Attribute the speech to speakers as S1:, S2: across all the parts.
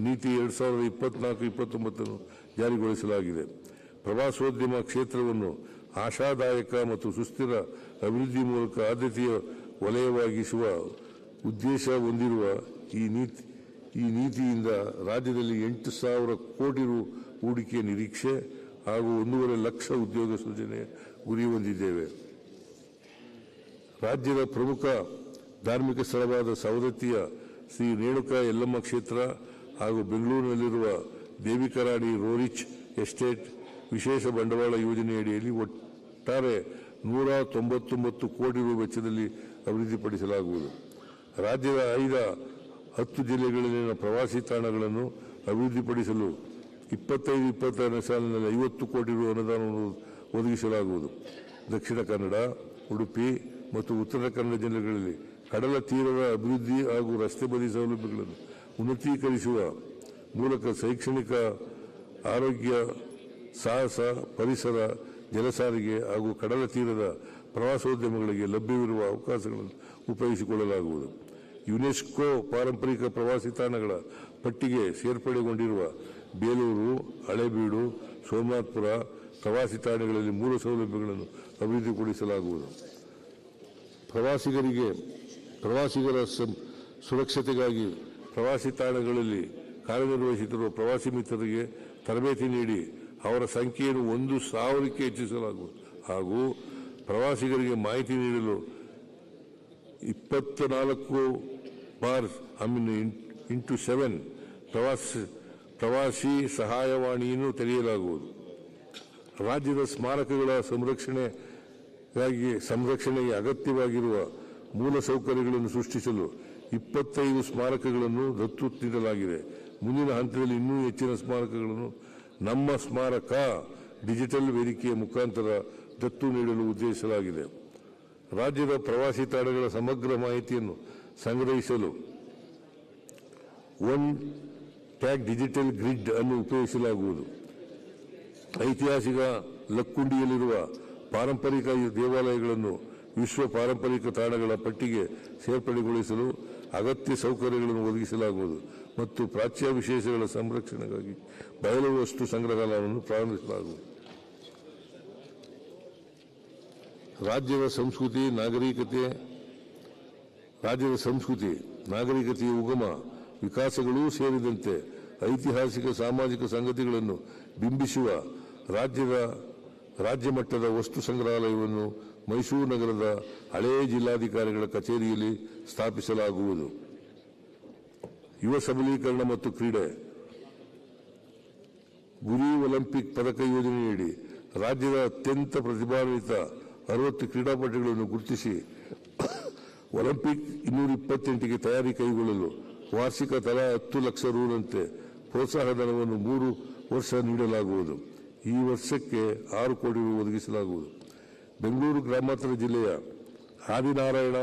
S1: ನೀತಿ 2024-29 ಜಾರಿಗೊಳಿಸಲಾಗಿದೆ. ಪ್ರವಾಸೋದ್ಯಮ ಕ್ಷೇತ್ರವನ್ನು ಆಶಾದಾಯಕ ಮತ್ತು ಸುಸ್ಥಿರ ಅಭಿವೃದ್ಧಿ ಮೂಲಕ ಆದ್ಯತೆಯ ವಲಯವಾಗಿಸುವ ಉದ್ದೇಶ ಹೊಂದಿರುವ ಈ ನೀತಿಯಿಂದ ರಾಜ್ಯದಲ್ಲಿ 8,000 ಕೋಟಿ ರು ಹೂಡಿಕೆ ನಿರೀಕ್ಷೆ ಹಾಗೂ 1.5 ಲಕ್ಷ ಉದ್ಯೋಗ ಸೃಜನೆ ಗುರಿ ಹೊಂದಿದ್ದೇವೆ. ರಾಜ್ಯದ ಪ್ರಮುಖ ಧಾರ್ಮಿಕ ಸ್ಥಳವಾದ ಸವದತ್ತಿಯ ಶ್ರೀ ರೇಣುಕಾ ಯಲ್ಲಮ್ಮ ಕ್ಷೇತ್ರ ಹಾಗೂ ಬೆಂಗಳೂರಿನಲ್ಲಿರುವ ದೇವಿಕರಾಣಿ ರೋರಿಚ್ ಎಸ್ಟೇಟ್ ವಿಶೇಷ ಬಂಡವಾಳ ಯೋಜನೆಯಡಿಯಲ್ಲಿ ಒಟ್ಟಾರೆ 199 ಕೋಟಿ ರು ವೆಚ್ಚದಲ್ಲಿ ಅಭಿವೃದ್ಧಿಪಡಿಸಲಾಗುವುದು. ರಾಜ್ಯದ 10 ಜಿಲ್ಲೆಗಳಲ್ಲಿನ ಪ್ರವಾಸಿ ತಾಣಗಳನ್ನು ಅಭಿವೃದ್ಧಿಪಡಿಸಲು 25-26ನೇ ಸಾಲಿನಲ್ಲಿ 50 ಕೋಟಿ ರು ಅನುದಾನವನ್ನು ಒದಗಿಸಲಾಗುವುದು. ದಕ್ಷಿಣ ಕನ್ನಡ, ಉಡುಪಿ ಮತ್ತು ಉತ್ತರ ಕನ್ನಡ ಜಿಲ್ಲೆಗಳಲ್ಲಿ ಕಡಲ ತೀರದ ಅಭಿವೃದ್ಧಿ ಹಾಗೂ ರಸ್ತೆ ಬದಿ ಸೌಲಭ್ಯಗಳನ್ನು ಉನ್ನತೀಕರಿಸುವ ಮೂಲಕ ಶೈಕ್ಷಣಿಕ, ಆರೋಗ್ಯ, ಸಾಹಸ, ಪರಿಸರ, ಜಲಸಾರಿಗೆ ಹಾಗೂ ಕಡಲ ತೀರದ ಪ್ರವಾಸೋದ್ಯಮಗಳಿಗೆ ಲಭ್ಯವಿರುವ ಅವಕಾಶಗಳನ್ನು ಉಪಯೋಗಿಸಿಕೊಳ್ಳಲಾಗುವುದು. ಯುನೆಸ್ಕೋ ಪಾರಂಪರಿಕ ಪ್ರವಾಸಿ ತಾಣಗಳ ಪಟ್ಟಿಗೆ ಸೇರ್ಪಡೆಗೊಂಡಿರುವ ಬೇಲೂರು, ಹಳೇಬೀಡು, ಸೋಮನಾಥಪುರ ಪ್ರವಾಸಿ ತಾಣಗಳಲ್ಲಿ ಮೂಲ ಸೌಲಭ್ಯಗಳನ್ನು ಅಭಿವೃದ್ಧಿಪಡಿಸಲಾಗುವುದು. ಪ್ರವಾಸಿಗರ ಸುರಕ್ಷತೆಗಾಗಿ ಪ್ರವಾಸಿ ತಾಣಗಳಲ್ಲಿ ಕಾರ್ಯನಿರ್ವಹಿಸುತ್ತಿರುವ ಪ್ರವಾಸಿ ಮಿತ್ರರಿಗೆ ತರಬೇತಿ ನೀಡಿ ಅವರ ಸಂಖ್ಯೆಯನ್ನು 1,000ಕ್ಕೆ ಹೆಚ್ಚಿಸಲಾಗುವುದು ಹಾಗೂ ಪ್ರವಾಸಿಗರಿಗೆ ಮಾಹಿತಿ ನೀಡಲು 24x7 ಪ್ರವಾಸಿ ಸಹಾಯವಾಣಿಯನ್ನು ತೆರೆಯಲಾಗುವುದು. ರಾಜ್ಯದ ಸ್ಮಾರಕಗಳ ಸಂರಕ್ಷಣೆಗೆ ಅಗತ್ಯವಾಗಿರುವ ಮೂಲ ಸೌಕರ್ಯಗಳನ್ನು ಸೃಷ್ಟಿಸಲು 25 ಸ್ಮಾರಕಗಳನ್ನು ದತ್ತು ನೀಡಲಾಗಿದೆ. ಮುಂದಿನ ಹಂತದಲ್ಲಿ ಇನ್ನೂ ಹೆಚ್ಚಿನ ಸ್ಮಾರಕಗಳನ್ನು ನಮ್ಮ ಸ್ಮಾರಕ ಡಿಜಿಟಲ್ ವೇದಿಕೆಯ ಮುಖಾಂತರ ದತ್ತು ನೀಡಲು ಉದ್ದೇಶಿಸಲಾಗಿದೆ. ರಾಜ್ಯದ ಪ್ರವಾಸಿ ತಾಣಗಳ ಸಮಗ್ರ ಮಾಹಿತಿಯನ್ನು ಸಂಗ್ರಹಿಸಲು ಒನ್ ಟ್ಯಾಗ್ ಡಿಜಿಟಲ್ ಗ್ರಿಡ್ ಅನ್ನು ಉಪಯೋಗಿಸಲಾಗುವುದು. ಐತಿಹಾಸಿಕ ಲಕ್ಕುಂಡಿಯಲ್ಲಿರುವ ಪಾರಂಪರಿಕ ದೇವಾಲಯಗಳನ್ನು ವಿಶ್ವ ಪಾರಂಪರಿಕ ತಾಣಗಳ ಪಟ್ಟಿಗೆ ಸೇರ್ಪಡೆಗೊಳಿಸಲು ಅಗತ್ಯ ಸೌಕರ್ಯಗಳನ್ನು ಒದಗಿಸಲಾಗುವುದು ಮತ್ತು ಪ್ರಾಚ್ಯ ವಿಶೇಷಗಳ ಸಂರಕ್ಷಣೆಗಾಗಿ ಬಯಲು ವಸ್ತು ಸಂಗ್ರಹಾಲಯವನ್ನು ಪ್ರಾರಂಭಿಸಲಾಗುವುದು. ರಾಜ್ಯದ ಸಂಸ್ಕೃತಿ, ನಾಗರಿಕತೆಯ ಉಗಮ ವಿಕಾಸಗಳೂ ಸೇರಿದಂತೆ ಐತಿಹಾಸಿಕ, ಸಾಮಾಜಿಕ ಸಂಗತಿಗಳನ್ನು ಬಿಂಬಿಸುವ ರಾಜ್ಯ ಮಟ್ಟದ ವಸ್ತು ಸಂಗ್ರಹಾಲಯವನ್ನು ಮೈಸೂರು ನಗರದ ಹಳೆಯ ಜಿಲ್ಲಾಧಿಕಾರಿಗಳ ಕಚೇರಿಯಲ್ಲಿ ಸ್ಥಾಪಿಸಲಾಗುವುದು. ಯುವ ಸಬಲೀಕರಣ ಮತ್ತು ಕ್ರೀಡೆ ಗುರಿ ಒಲಿಂಪಿಕ್ ಪದಕ ಯೋಜನೆಯಡಿ ರಾಜ್ಯದ ಅತ್ಯಂತ ಪ್ರತಿಭಾನ್ವಿತ 60 ಕ್ರೀಡಾಪಟುಗಳನ್ನು ಗುರುತಿಸಿ ಒಲಿಂಪಿಕ್ 228ಗೆ ತಯಾರಿ ಕೈಗೊಳ್ಳಲು ವಾರ್ಷಿಕ ತಲಾ 10 ಲಕ್ಷ ರುನಂತೆ ಪ್ರೋತ್ಸಾಹಧನವನ್ನು 3 ವರ್ಷ ನೀಡಲಾಗುವುದು. ಈ ವರ್ಷಕ್ಕೆ 6 ಕೋಟಿ ರು ಒದಗಿಸಲಾಗುವುದು. ಬೆಂಗಳೂರು ಗ್ರಾಮಾಂತರ ಜಿಲ್ಲೆಯ ಆದಿನಾರಾಯಣ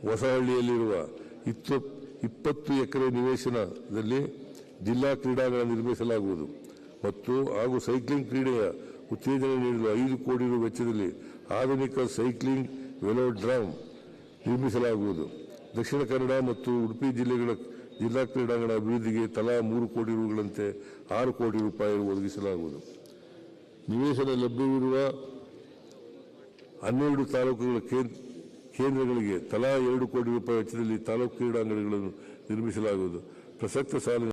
S1: ಹೊಸಹಳ್ಳಿಯಲ್ಲಿರುವ 20 ಎಕರೆ ನಿವೇಶನದಲ್ಲಿ ಜಿಲ್ಲಾ ಕ್ರೀಡಾಂಗಣ ನಿರ್ಮಿಸಲಾಗುವುದು ಹಾಗೂ ಸೈಕ್ಲಿಂಗ್ ಕ್ರೀಡೆಯ ಉತ್ತೇಜನ ನೀಡಲು 5 ಕೋಟಿ ರು ವೆಚ್ಚದಲ್ಲಿ ಆಧುನಿಕ ಸೈಕ್ಲಿಂಗ್ ವೆಲೋಡ್ರಮ್ ನಿರ್ಮಿಸಲಾಗುವುದು. ದಕ್ಷಿಣ ಕನ್ನಡ ಮತ್ತು ಉಡುಪಿ ಜಿಲ್ಲೆಗಳ ಜಿಲ್ಲಾ ಕ್ರೀಡಾಂಗಣ ಅಭಿವೃದ್ಧಿಗೆ ತಲಾ 3 ಕೋಟಿ ರುಗಳಂತೆ 6 ಕೋಟಿ ರೂಪಾಯಿ ಒದಗಿಸಲಾಗುವುದು. ನಿವೇಶನ ಲಭ್ಯವಿರುವ 12 ತಾಲೂಕುಗಳ ಕೇಂದ್ರಗಳಿಗೆ ತಲಾ 2 ಕೋಟಿ ರೂಪಾಯಿ ವೆಚ್ಚದಲ್ಲಿ ತಾಲೂಕು ಕ್ರೀಡಾಂಗಣಗಳನ್ನು ನಿರ್ಮಿಸಲಾಗುವುದು. ಪ್ರಸಕ್ತ ಸಾಲಿನ